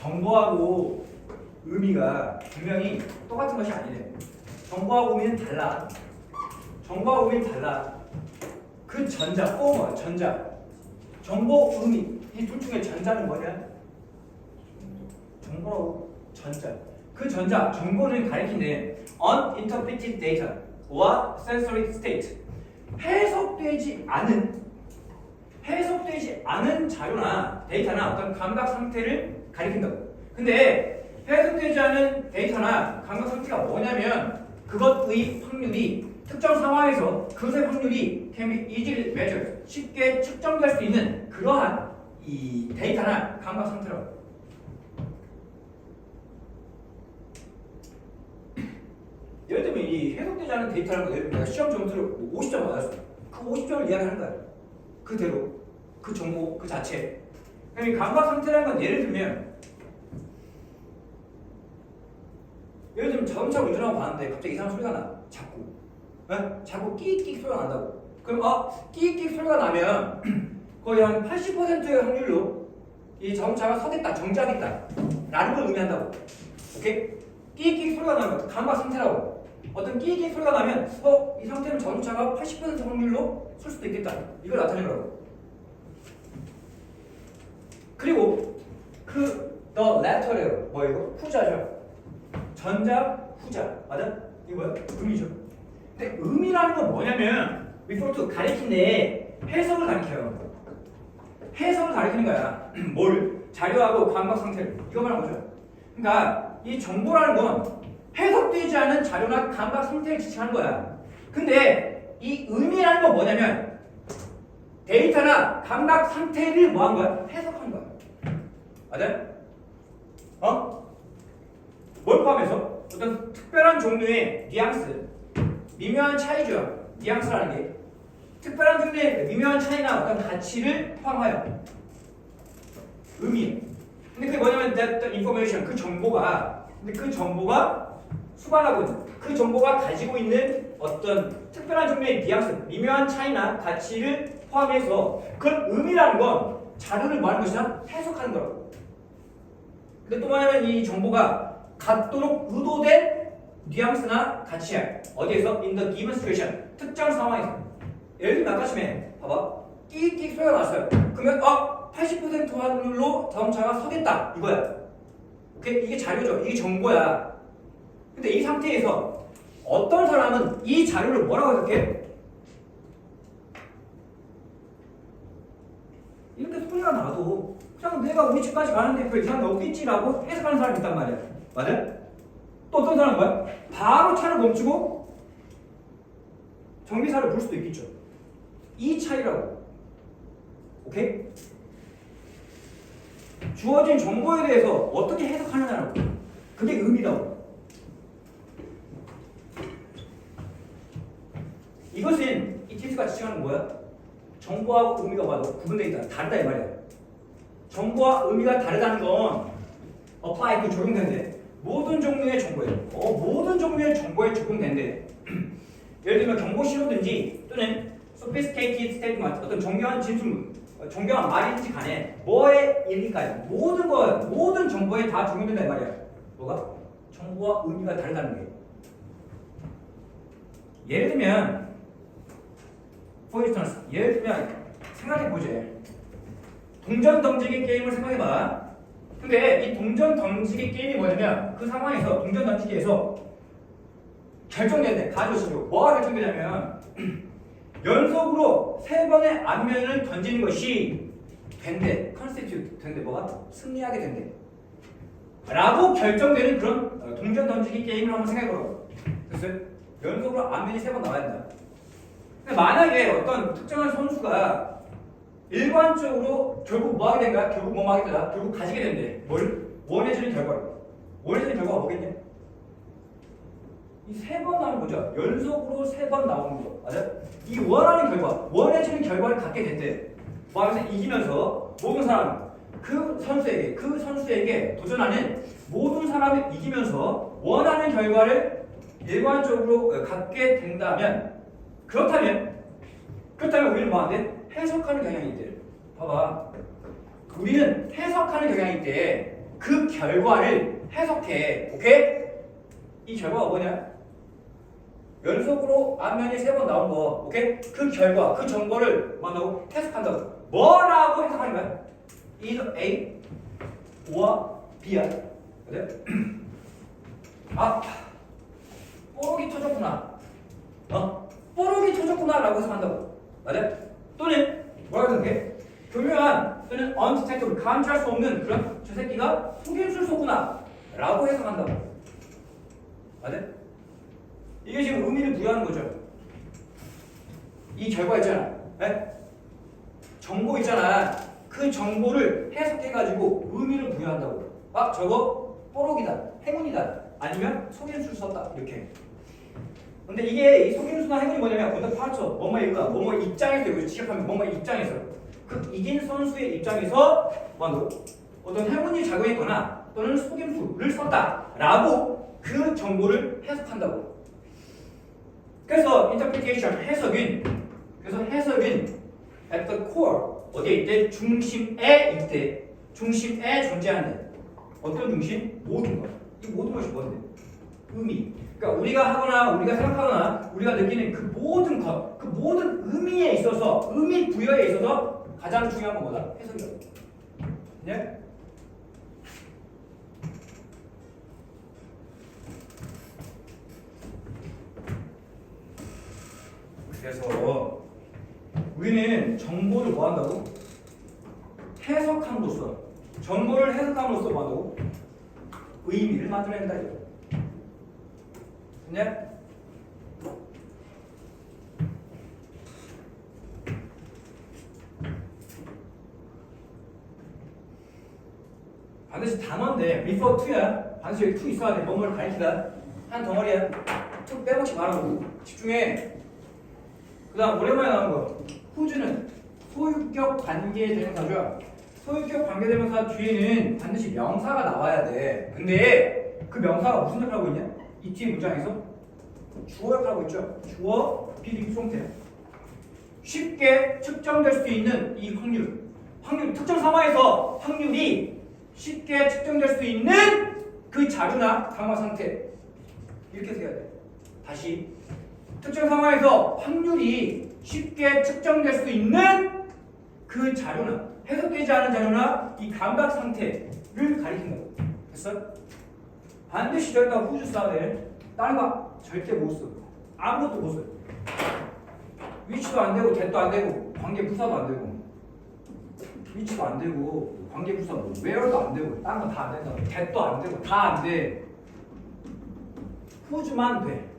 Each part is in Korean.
정보하고 의미가 분명히 똑같은 것이 아니래. 정보하고 의미는 달라. 정보하고 의미는 달라. 그 전자, form, 전자. 정보, 의미. 이 둘 중에 전자는 뭐냐? 정보하고 전자. 그 전자, 정보는 가리키는데 uninterpreted data와 sensory state. 해석되지 않은 자료나 데이터나 어떤 감각 상태를 가리킨다고. 근데 해석되지 않은 데이터나 감각 상태가 뭐냐면 그것의 확률이 특정 상황에서 그것의 확률이 can be easily measured, 쉽게 측정될 수 있는 그러한 이 데이터나 감각 상태라고. 예를 들면 이 해석되지 않은 데이터라는 거, 예를 들면 내가 시험 점수를 50점 받았어. 그 50점을 이야기하는 거야. 그대로 그 정보 그 자체. 그럼 이 감각 상태라는 건 예를 들면 자동차 운전하고 봤는데 갑자기 이상한 소리가 나. 자꾸 끼익끼익 소리가 난다고. 그럼 끼익끼익 소리가 나면 거의 한 80%의 확률로 이 자동차가 서겠다, 정지하겠다 라는 걸 의미한다고. 오케이? 끼익끼익 소리가 나면 감각 상태라고. 어떤 끼익끼익 소리가 나면 이 상태는 자동차가 80% 확률로 설 수도 있겠다. 이걸 나타내는 거라고. 그리고 the latter래요. 뭐 이거? 후자죠. 전자, 후자. 맞아? 이거 뭐야? 의미죠. 근데 의미라는 건 뭐냐면 refer to 가리킨데 해석을 가리켜요. 해석을 가리키는 거야. 뭘? 자료하고 감각 상태를. 이거 말하는 거죠. 그러니까 이 정보라는 건 해석되지 않은 자료나 감각 상태를 지칭하는 거야. 근데 이 의미라는 건 뭐냐면 데이터나 감각 상태를 뭐 한 거야? 해석한 거야. 맞아요? 뭘 포함해서? 어떤 특별한 종류의 뉘앙스, 미묘한 차이죠. 뉘앙스라는 게 특별한 종류의 미묘한 차이나 어떤 가치를 포함하여 의미. 근데 그게 뭐냐면 that information, 그 정보가 수반하고 있는, 그 정보가 가지고 있는 어떤 특별한 종류의 뉘앙스, 미묘한 차이나 가치를 포함해서 그런 의미라는 건 자료를 뭐 하는 것이냐? 해석하는 거라고. 근데 또 뭐냐면 이 정보가 같도록 의도된 뉘앙스나 가치야. 어디에서? In the given situation. 특정 상황에서. 예를 들면 아까 전에 봐봐. 끼익끼익 소리가 났어요. 그러면 80% 확률로 자동차가 서겠다. 이거야. 오케이? 이게 자료죠. 이게 정보야. 근데 이 상태에서 어떤 사람은 이 자료를 뭐라고 해석해? 이렇게 소리가 나도 그냥 내가 우리 집까지 가는데 그 이상한 게 없겠지라고 해석하는 사람이 있단 말이야. 맞아? 또 어떤 사람은 뭐야? 바로 차를 멈추고 정비사를 부를 수도 있겠죠. 이 차이라고. 오케이? 주어진 정보에 대해서 어떻게 해석하느냐라고. 그게 의미라고. 이것은 이 TS가 지칭하는 뭐야? 정보하고 의미가 봐도 구분되어 있다. 다르다 이 말이야. 정보와 의미가 다르다는 건 apply, 적용된대. 모든 종류의 정보에 모든 종류의 정보에 적용된대. 예를 들면 경고 신호든지 또는 sophisticated statement, 어떤 정교한 진술문, 정교한 말이든지 간에 뭐에 일리까지 모든 정보에 다 적용된다 이 말이야. 뭐가? 정보와 의미가 다르다는 게. 예를 들면 for instance, 예를 들면 생각해보지. 동전 던지기 게임을 생각해봐. 근데 이 동전 던지기 게임이 뭐냐면 그 상황에서 동전 던지기에서 결정된대. 가져오시고 뭐가 결정되냐면 연속으로 3번의 앞면을 던지는 것이 된대. constitute 된대. 뭐가? 승리하게 된대. 라고 결정되는 그런 동전 던지기 게임을 한번 생각해보라고. 됐어요? 연속으로 앞면이 3번 나와야 된다. 근데 만약에 어떤 특정한 선수가 일관적으로 결국 뭐 하게 된가? 결국 뭐 하게 되나? 결국 가지게 된대. 뭘? 원해지는 결과를. 원해지는 결과가 뭐겠냐? 이 3번 나오는 거죠. 연속으로 3번 나오는 거. 맞아? 이 원하는 결과, 원해지는 결과를 갖게 된대. 뭐 하면서 이기면서 모든 사람, 그 선수에게 도전하는 모든 사람을 이기면서 원하는 결과를 일관적으로 갖게 된다면, 그렇다면 우리는 뭐 하는데? 해석하는 경향이 있대. 봐봐. 우리는 해석하는 경향이 있대. 그 결과를 해석해. 오케이? 이 결과가 뭐냐? 연속으로 앞면이 3번 나온 거. 오케이? 그 결과, 그 정보를 뭐라고 해석한다고. 뭐라고 해석하는 거야? either A or B야. 그래? 아, 뽀록이 터졌구나. 뽀록이 터졌구나 라고 해석한다고. 맞아? 또는 뭐라고 해석해? 교묘한 또는 undetectable, 감지할 수 없는 그런 저 새끼가 속임수를 쏘구나 라고 해석한다고. 맞아? 이게 지금 의미를 부여하는 거죠. 이 결과 있잖아. 네? 정보 있잖아. 그 정보를 해석해가지고 의미를 부여한다고. 아, 저거 뽀록이다, 행운이다, 아니면 속임수를 썼다. 이렇게. 근데 이게 이 속임수나 행운이 뭐냐면 어떤 파트, 뭐뭐의 일가, 뭐뭐 입장에서 여기서 지적하면 뭐뭐의 입장에서 그 이긴 선수의 입장에서 뭐하는 거? 어떤 행운이 작용했거나 또는 속임수를 썼다라고 그 정보를 해석한다고. 그래서 interpretation 해석은 at the core 어디에 있대? 중심에 있대. 중심에 존재하는 어떤 중심? 모든 것. 이 모든 것이 뭔데? 의미. 그러니까 우리가 하거나 우리가 생각하거나 우리가 느끼는 그 모든 것, 그 모든 의미에 있어서 의미 부여에 있어서 가장 중요한 건 뭐다? 해석이야. 네? 그래서 우리는 정보를 뭐 한다고? 해석함으로써 정보를 해석함으로써 뭐 한다고? 의미를 만들어낸다 이거. 됐냐? 반드시 단어인데 refer to야. 반드시 여기 to 있어야 돼. 뭐뭐를 가리키다. 한 덩어리야. to 빼먹지 말라고. 집중해. 그 다음 오랜만에 나온 거. who's는 소유격 관계대명사죠. 소유격 관계대명사 뒤에는 반드시 명사가 나와야 돼. 근데 그 명사가 무슨 역할을 하고 있냐? 이 뒤에 문장에서 주어 역할을 하고 있죠. 주어, 비비, 송태. 쉽게 측정될 수 있는 이 확률 특정 상황에서 확률이 쉽게 측정될 수 있는 그 자료나 강화 상태. 이렇게 해야 돼. 다시 특정 상황에서 확률이 쉽게 측정될 수 있는 그 자료나 해석되지 않은 자료나 이 감각 상태를 가리킨다고. 됐어? 반드시 저기다 후주 써야 돼. 다른 거 절대 못 써. 아무것도 못 써. 위치도 안 되고 대도 안 되고 관계 부사도 안 되고 위치도 안 되고 관계 부사 뭐 where도 안 되고 다른 건 다 안 된다. 대도 안 되고 다 안 돼. 후주만 돼.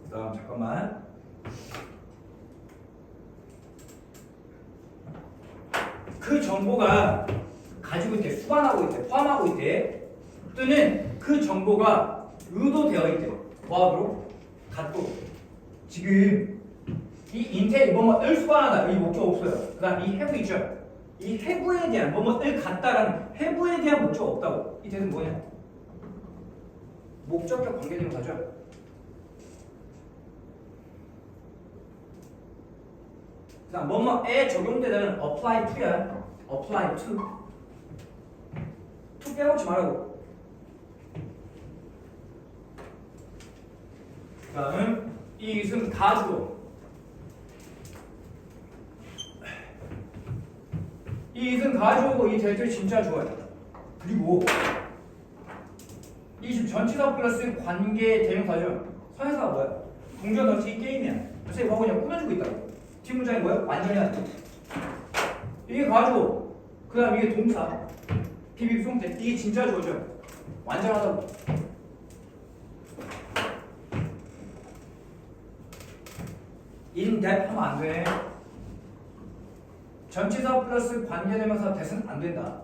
그다음 잠깐만. 그 정보가 가지고 있대, 수반하고 있대, 포함하고 있대. 또는 그 정보가 의도되어 있대. 뭐하도록? 갖도록. 지금 이 인텔 뭐뭐을 수반하다 이 목적 없어요. 그다음 이 have 있죠. 이 have에 대한 뭐뭐을 갖다라는 have에 대한 목적 없다고. 이 대는 뭐냐? 목적격 관계대명사죠. 그다음 뭐뭐에 적용되는 apply to야. apply to. to 빼먹지 말라고. 그다음 이것은 가주어. 이것은 가주어고 이 대절 진짜 좋아요. 그리고 이 지금 전치사 플러스 관계 대명사죠. 선행사가 뭐야? 동전 넣기 게임이야. 그래서 이거 그냥 꾸며주고 있다고. 뒷문장이 뭐야? 완전히 안 돼. 이게 가주어. 그 다음 이게 동사. 비비 송태. 이게 진짜 주어죠. 완전하다고. in-depth 하면 안 돼. 전치사 플러스 관계대명사 대은 안 된다.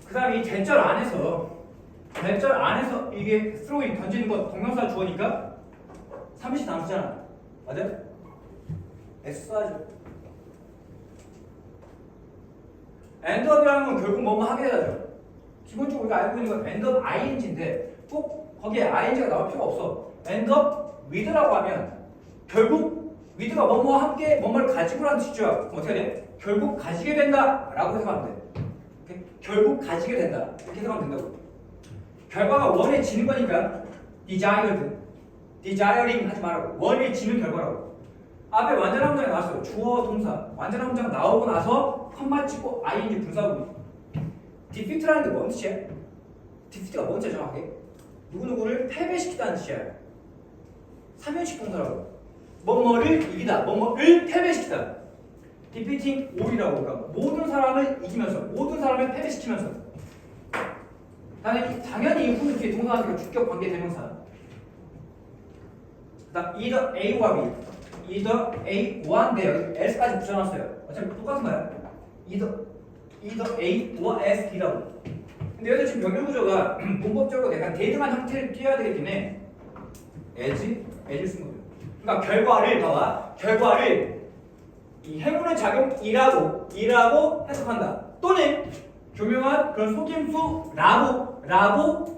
그 다음에 이 대절 안에서 이게 throwing 던지는 거 동명사 주어니까 3시 남수잖아. 맞아? S 써야죠. endup이라는 건 결국 뭐뭐 하게 되죠. 기본적으로 우리가 알고 있는 건 endup ing인데 꼭 거기에 ing가 나올 필요가 없어. end up with라고 하면 결국 with가 뭐뭐와 함께 뭐뭐를 가지고라는 뜻이죠. 그럼 어떻게 돼? 결국 가지게 된다라고 해석하면 돼. 오케이? 결국 가지게 된다 이렇게 해석하면 된다고. 결과가 원해지는 거니까 desiring 하지 말라고. 원해지는 결과라고. 앞에 완전한 문장이 나왔어요. 주어 동사 완전한 문장 나오고 나서 컴마 찍고 ing 분사구문. defeat라는 게 뭔 뜻이야? defeat가 뭔 뜻이야 정확하게? 누구누구를 패배시키다는 뜻이야. 삼형식 동사라고. 뭐뭐를 이기다, 뭐뭐를 패배시키다. defeating all이라고. 그러니까 모든 사람을 이기면서, 모든 사람을 패배시키면서. 당연히 후는 뒤에 동사가 되고 주격 관계 대명사. 그다음 either A와 B, either A와인데 여기 S까지 붙여놨어요. 어차피 똑같은 거야. either A와 S, D라고. 근데 여기서 지금 연결 구조가 문법적으로 약간 대등한 형태를 띄어야 되기 때문에 as를 쓴 거죠. 그러니까 결과를 봐봐. 결과를 이 행운의 작용이라고 해석한다. 또는 교묘한 그런 속임수라고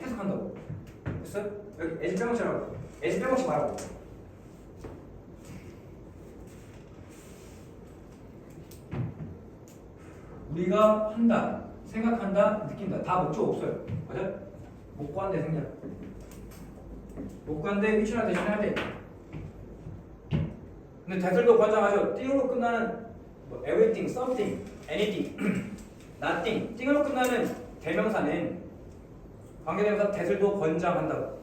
해석한다고. 됐어? 여기 as 빼먹지라고. as 빼먹지 말라고. 우리가 한다, 생각한다, 느낀다. 다 목적 없어요. 맞아? 목관대 생략. 목관대 위치나 대신해야 돼. 근데 대들도 관장하죠. 띵으로 끝나는 뭐 everything, something, anything, nothing. 띵으로 끝나는 대명사는 관계대명사 대들도 권장한다고.